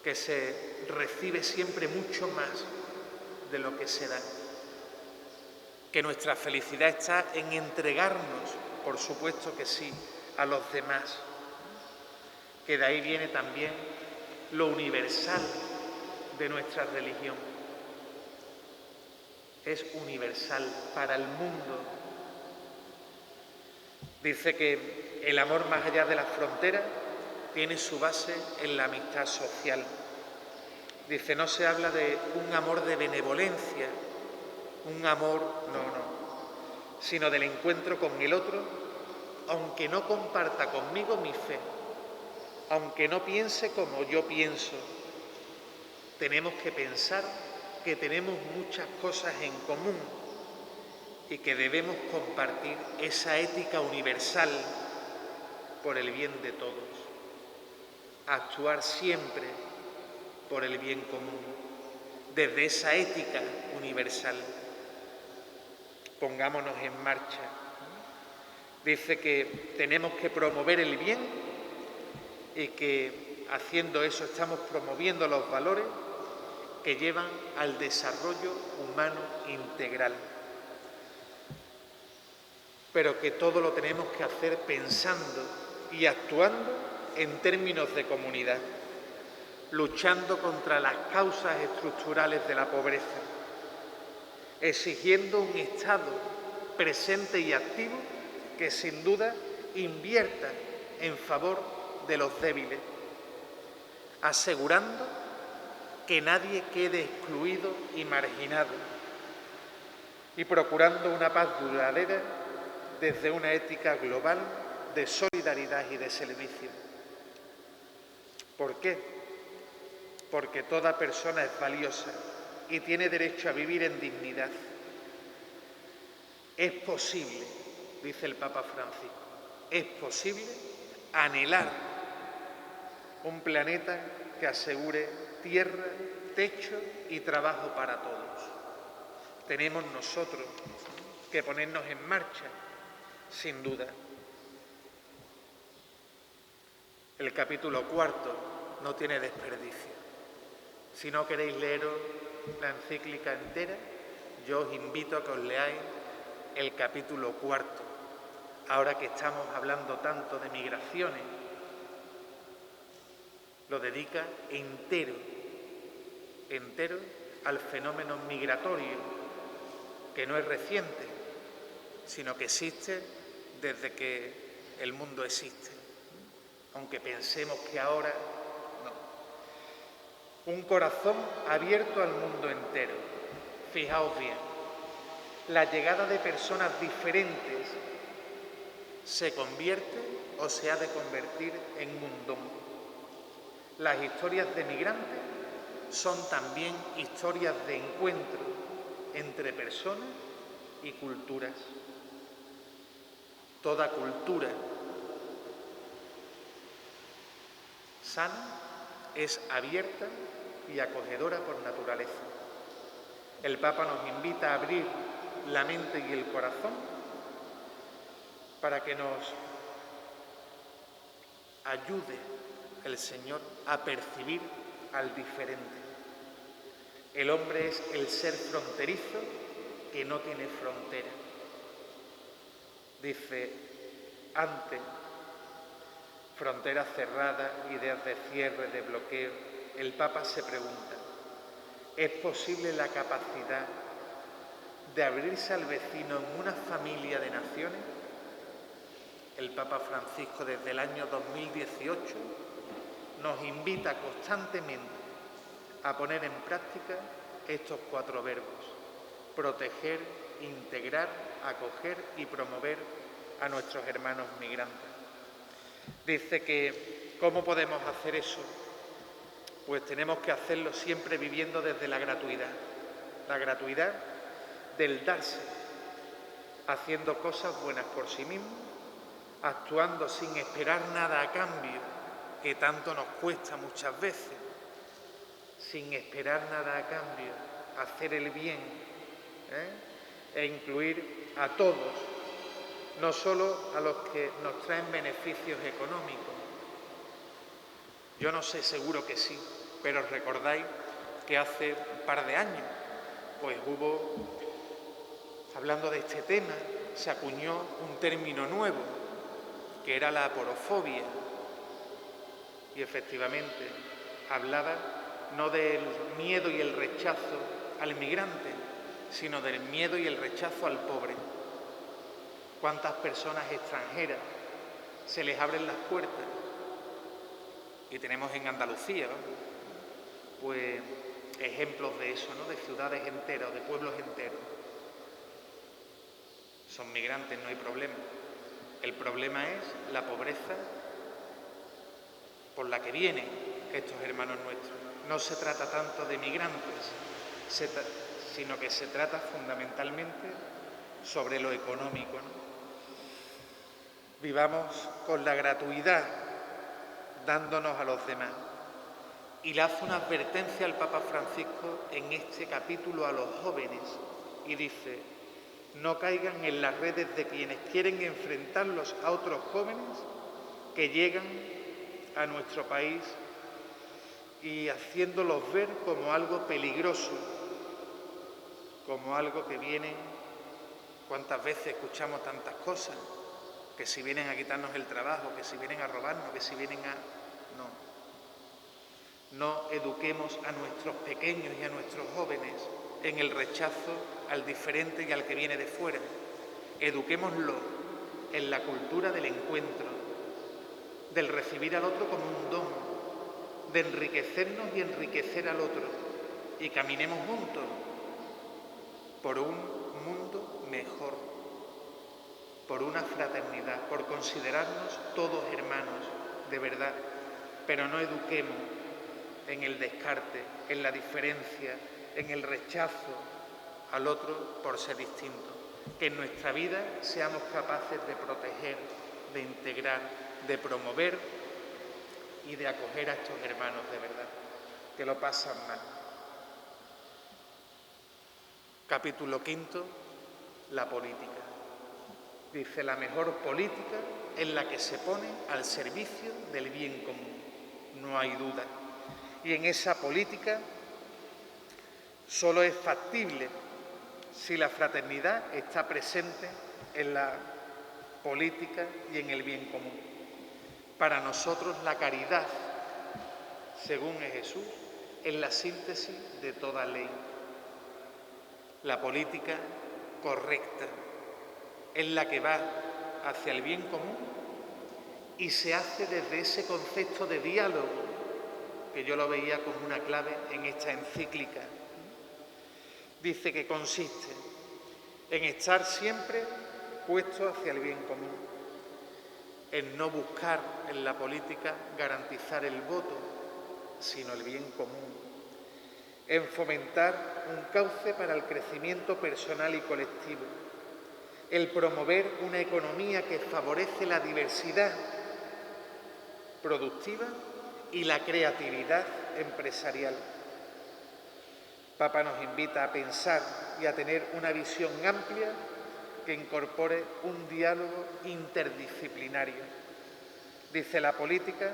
que se recibe siempre mucho más de lo que se da. Que nuestra felicidad está en entregarnos, por supuesto que sí, a los demás. Que de ahí viene también lo universal de nuestra religión. Es universal para el mundo. Dice que el amor más allá de las fronteras tiene su base en la amistad social. Dice, no se habla de un amor de benevolencia, un amor, no, sino del encuentro con el otro, aunque no comparta conmigo mi fe, aunque no piense como yo pienso. Tenemos que pensar que tenemos muchas cosas en común y que debemos compartir esa ética universal por el bien de todos. Actuar siempre por el bien común, desde esa ética universal. Pongámonos en marcha. Dice que tenemos que promover el bien y que haciendo eso estamos promoviendo los valores que llevan al desarrollo humano integral. Pero que todo lo tenemos que hacer pensando y actuando en términos de comunidad, luchando contra las causas estructurales de la pobreza, exigiendo un Estado presente y activo que sin duda invierta en favor de los débiles, asegurando que nadie quede excluido y marginado y procurando una paz duradera desde una ética global de solidaridad y de servicio. ¿Por qué? Porque toda persona es valiosa y tiene derecho a vivir en dignidad. Es posible, dice el Papa Francisco, es posible anhelar un planeta que asegure tierra, techo y trabajo para todos. Tenemos nosotros que ponernos en marcha, sin duda. El capítulo 4 no tiene desperdicio. Si no queréis leeros la encíclica entera, yo os invito a que os leáis el capítulo 4, ahora que estamos hablando tanto de migraciones. Lo dedica entero al fenómeno migratorio, que no es reciente, sino que existe desde que el mundo existe, aunque pensemos que ahora no. Un corazón abierto al mundo entero. Fijaos bien, la llegada de personas diferentes se convierte o se ha de convertir en un don. Las historias de migrantes son también historias de encuentro entre personas y culturas. Toda cultura sana es abierta y acogedora por naturaleza. El Papa nos invita a abrir la mente y el corazón para que nos ayude el Señor a percibir al diferente. El hombre es el ser fronterizo que no tiene frontera. Dice, antes, fronteras cerradas, ideas de cierre, de bloqueo. El Papa se pregunta, ¿es posible la capacidad de abrirse al vecino en una familia de naciones? el Papa Francisco desde el año 2018 nos invita constantemente a poner en práctica estos 4 verbos: proteger, integrar, acoger y promover a nuestros hermanos migrantes. Dice que ¿cómo podemos hacer eso? Pues tenemos que hacerlo siempre viviendo desde la gratuidad del darse, haciendo cosas buenas por sí mismo, actuando sin esperar nada a cambio, que tanto nos cuesta muchas veces, sin esperar nada a cambio, hacer el bien, e incluir a todos, no solo a los que nos traen beneficios económicos. Yo no sé, seguro que sí, pero recordáis que hace un par de años, pues hablando de este tema, se acuñó un término nuevo, que era la aporofobia, y efectivamente hablaba no del miedo y el rechazo al migrante, sino del miedo y el rechazo al pobre. ¿Cuántas personas extranjeras se les abren las puertas? Y tenemos en Andalucía, pues ejemplos de eso, ¿no? De ciudades enteras, de pueblos enteros. Son migrantes, no hay problema. El problema es la pobreza por la que vienen estos hermanos nuestros. No se trata tanto de migrantes, sino que se trata fundamentalmente sobre lo económico, ¿no? Vivamos con la gratuidad, dándonos a los demás. Y le hace una advertencia al Papa Francisco en este capítulo a los jóvenes y dice: no caigan en las redes de quienes quieren enfrentarlos a otros jóvenes que llegan a nuestro país y haciéndolos ver como algo peligroso, como algo que viene. ¿Cuántas veces escuchamos tantas cosas? Que si vienen a quitarnos el trabajo, que si vienen a robarnos, que si vienen a... No eduquemos a nuestros pequeños y a nuestros jóvenes en el rechazo al diferente y al que viene de fuera. Eduquémoslo en la cultura del encuentro, del recibir al otro como un don, de enriquecernos y enriquecer al otro, y caminemos juntos por un mundo mejor, por una fraternidad, por considerarnos todos hermanos de verdad, pero no eduquemos en el descarte, en la diferencia, en el rechazo al otro por ser distinto. Que en nuestra vida seamos capaces de proteger, de integrar, de promover y de acoger a estos hermanos de verdad, que lo pasan mal. Capítulo 5, la política. Dice: la mejor política es la que se pone al servicio del bien común, no hay duda. Y en esa política solo es factible si la fraternidad está presente en la política y en el bien común. Para nosotros la caridad, según Jesús, es la síntesis de toda ley. La política correcta es la que va hacia el bien común y se hace desde ese concepto de diálogo, que yo lo veía como una clave en esta encíclica. Dice que consiste en estar siempre puesto hacia el bien común, en no buscar en la política garantizar el voto, sino el bien común, en fomentar un cauce para el crecimiento personal y colectivo, el promover una economía que favorece la diversidad productiva y la creatividad empresarial. Papa nos invita a pensar y a tener una visión amplia que incorpore un diálogo interdisciplinario. Dice: la política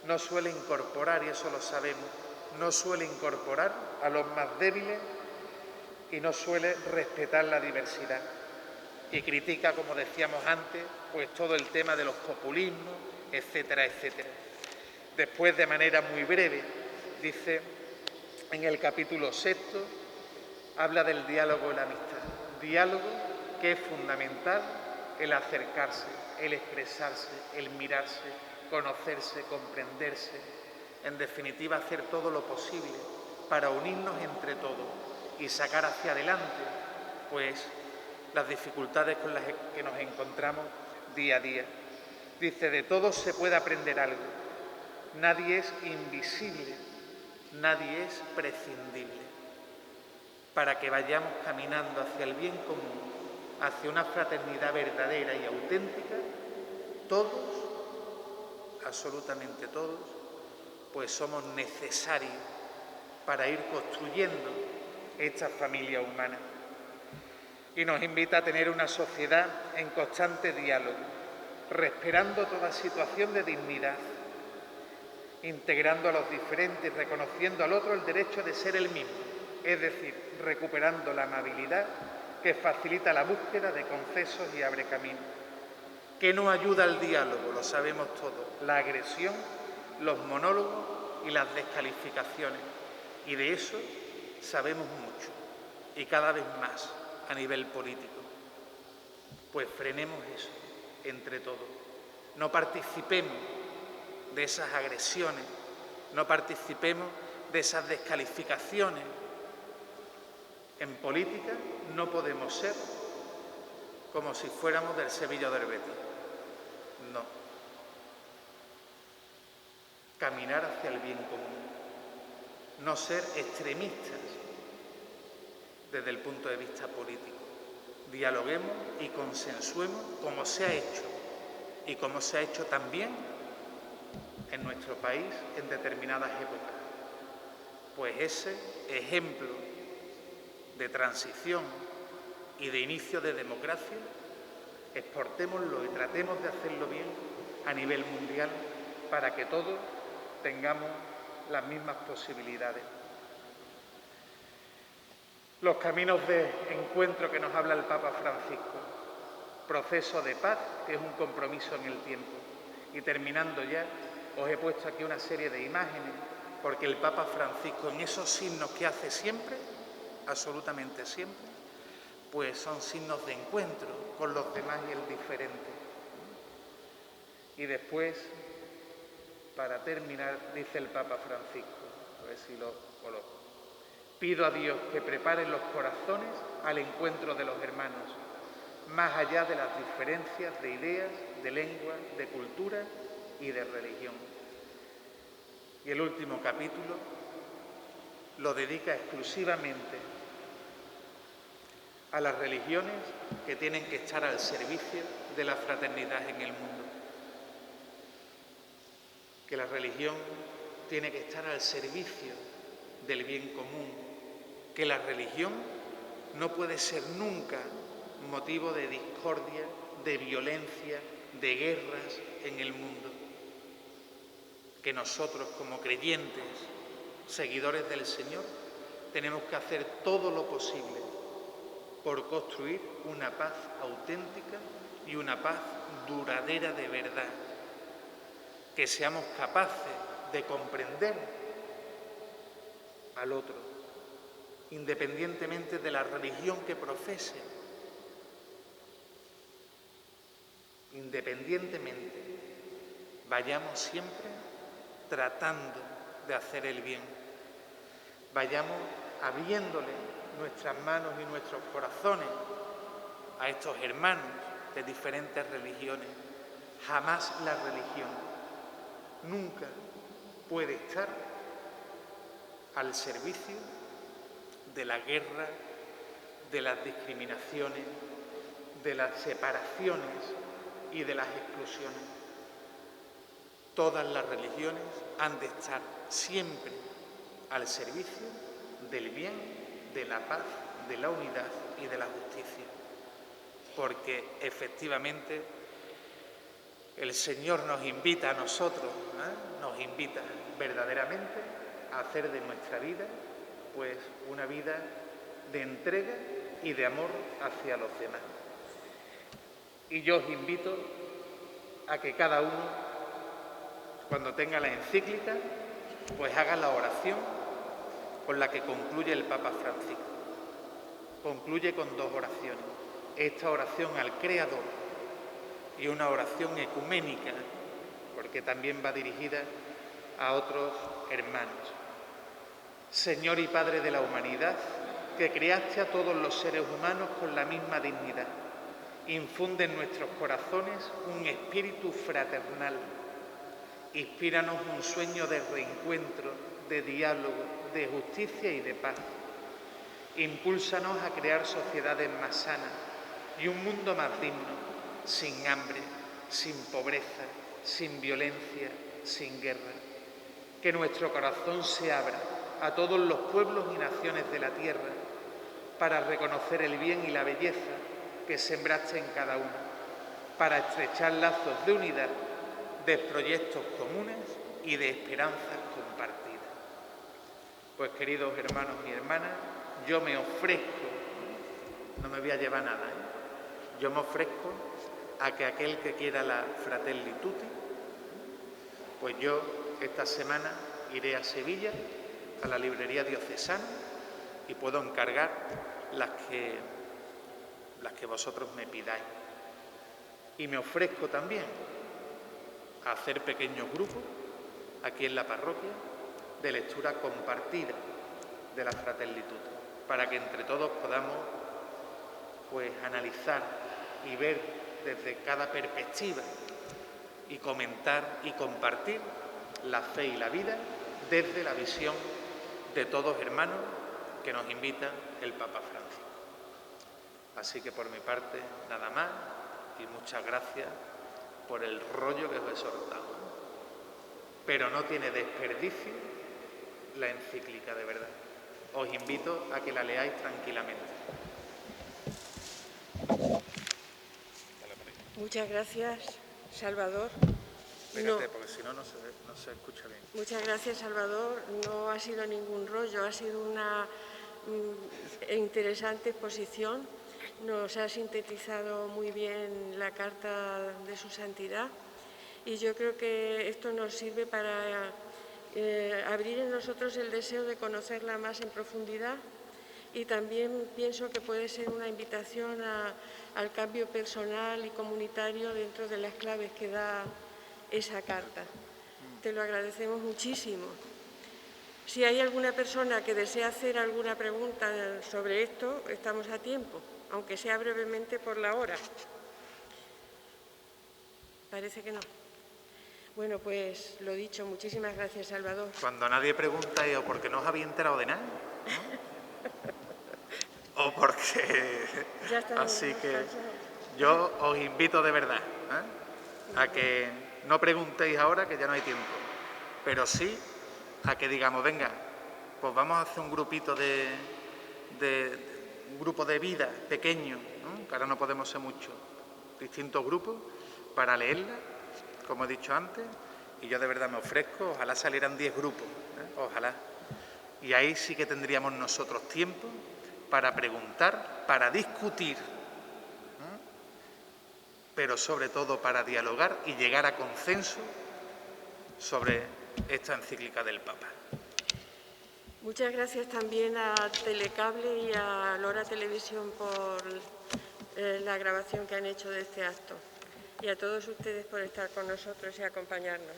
no suele incorporar, y eso lo sabemos, no suele incorporar a los más débiles y no suele respetar la diversidad. Y critica, como decíamos antes, pues todo el tema de los populismos, etcétera, etcétera. Después, de manera muy breve, dice en el capítulo 6, habla del diálogo y la amistad. Diálogo que es fundamental el acercarse, el expresarse, el mirarse, conocerse, comprenderse, en definitiva hacer todo lo posible para unirnos entre todos y sacar hacia adelante pues las dificultades con las que nos encontramos día a día. Dice, de todos se puede aprender algo, nadie es invisible, nadie es prescindible. Para que vayamos caminando hacia el bien común, hacia una fraternidad verdadera y auténtica, todos, absolutamente todos, pues somos necesarios para ir construyendo esta familia humana. Y nos invita a tener una sociedad en constante diálogo, respetando toda situación de dignidad, integrando a los diferentes, reconociendo al otro el derecho de ser el mismo, es decir, recuperando la amabilidad que facilita la búsqueda de concesos y abre camino. ¿Qué nos ayuda al diálogo? Lo sabemos todos, la agresión, los monólogos y las descalificaciones. Y de eso sabemos mucho, y cada vez más a nivel político. Pues frenemos eso entre todos. No participemos de esas agresiones, no participemos de esas descalificaciones. En política no podemos ser como si fuéramos del Sevilla o del Betis. No. Caminar hacia el bien común. No ser extremistas desde el punto de vista político. Dialoguemos y consensuemos como se ha hecho y como se ha hecho también en nuestro país en determinadas épocas. Pues ese ejemplo de transición y de inicio de democracia, exportémoslo y tratemos de hacerlo bien a nivel mundial para que todos tengamos las mismas posibilidades. Los caminos de encuentro que nos habla el Papa Francisco, proceso de paz, que es un compromiso en el tiempo. Y terminando ya, os he puesto aquí una serie de imágenes, porque el Papa Francisco, en esos signos que hace siempre, absolutamente siempre, pues son signos de encuentro con los demás y el diferente. Y después, para terminar, dice el Papa Francisco, a ver si lo coloco. Pido a Dios que prepare los corazones al encuentro de los hermanos, más allá de las diferencias de ideas, de lengua, de cultura y de religión. Y el último capítulo lo dedica exclusivamente a las religiones que tienen que estar al servicio de la fraternidad en el mundo. Que la religión tiene que estar al servicio del bien común, que la religión no puede ser nunca motivo de discordia, de violencia, de guerras en el mundo. Que nosotros como creyentes, seguidores del Señor, tenemos que hacer todo lo posible por construir una paz auténtica y una paz duradera de verdad. Que seamos capaces de comprender al otro, independientemente de la religión que profese, independientemente, vayamos siempre tratando de hacer el bien, vayamos abriéndole nuestras manos y nuestros corazones a estos hermanos de diferentes religiones. Jamás la religión nunca puede estar al servicio de la guerra, de las discriminaciones, de las separaciones y de las exclusiones. Todas las religiones han de estar siempre al servicio del bien, de la paz, de la unidad y de la justicia. Porque efectivamente el Señor nos invita a nosotros, nos invita verdaderamente a hacer de nuestra vida pues una vida de entrega y de amor hacia los demás. Y yo os invito a que cada uno, cuando tenga la encíclica, pues haga la oración con la que concluye el Papa Francisco. Concluye con dos oraciones. Esta oración al Creador, y una oración ecuménica, porque también va dirigida a otros hermanos. Señor y Padre de la humanidad, que creaste a todos los seres humanos con la misma dignidad, infunde en nuestros corazones un espíritu fraternal. Inspíranos un sueño de reencuentro, de diálogo, de justicia y de paz. Impúlsanos a crear sociedades más sanas y un mundo más digno, sin hambre, sin pobreza, sin violencia, sin guerra. Que nuestro corazón se abra a todos los pueblos y naciones de la tierra para reconocer el bien y la belleza que sembraste en cada uno, para estrechar lazos de unidad, de proyectos comunes y de esperanzas compartidas. Pues, queridos hermanos y hermanas, yo me ofrezco, no me voy a llevar nada, yo me ofrezco a que aquel que quiera la Fratelli Tutti, pues yo esta semana iré a Sevilla, a la librería diocesana, y puedo encargar las que vosotros me pidáis. Y me ofrezco también a hacer pequeños grupos aquí en la parroquia de lectura compartida de la Fratelli Tutti, para que entre todos podamos pues analizar y ver desde cada perspectiva y comentar y compartir la fe y la vida desde la visión de todos hermanos que nos invita el Papa Francisco. Así que por mi parte nada más y muchas gracias por el rollo que os he soltado. Pero no tiene desperdicio la encíclica, de verdad. Os invito a que la leáis tranquilamente. Muchas gracias, Salvador. Espérate, porque si no, no se escucha bien. Muchas gracias, Salvador. No ha sido ningún rollo, ha sido una interesante exposición. Nos ha sintetizado muy bien la carta de su santidad y yo creo que esto nos sirve para abrir en nosotros el deseo de conocerla más en profundidad, y también pienso que puede ser una invitación al cambio personal y comunitario dentro de las claves que da esa carta. Te lo agradecemos muchísimo. Si hay alguna persona que desea hacer alguna pregunta sobre esto, estamos a tiempo, aunque sea brevemente por la hora. Parece que no. Bueno, pues lo dicho, muchísimas gracias, Salvador. Cuando nadie pregunta es o porque no os había enterado de nada, ¿no? O porque... Ya está. Así que yo os invito de verdad a que no preguntéis ahora, que ya no hay tiempo, pero sí a que digamos, venga, pues vamos a hacer un grupito un grupo de vida pequeño, ¿no? Que ahora no podemos ser muchos, distintos grupos, para leerla, como he dicho antes, y yo de verdad me ofrezco, ojalá salieran 10 grupos, ojalá. Y ahí sí que tendríamos nosotros tiempo para preguntar, para discutir, pero sobre todo para dialogar y llegar a consenso sobre esta encíclica del Papa. Muchas gracias también a Telecable y a Lora Televisión por la grabación que han hecho de este acto, y a todos ustedes por estar con nosotros y acompañarnos.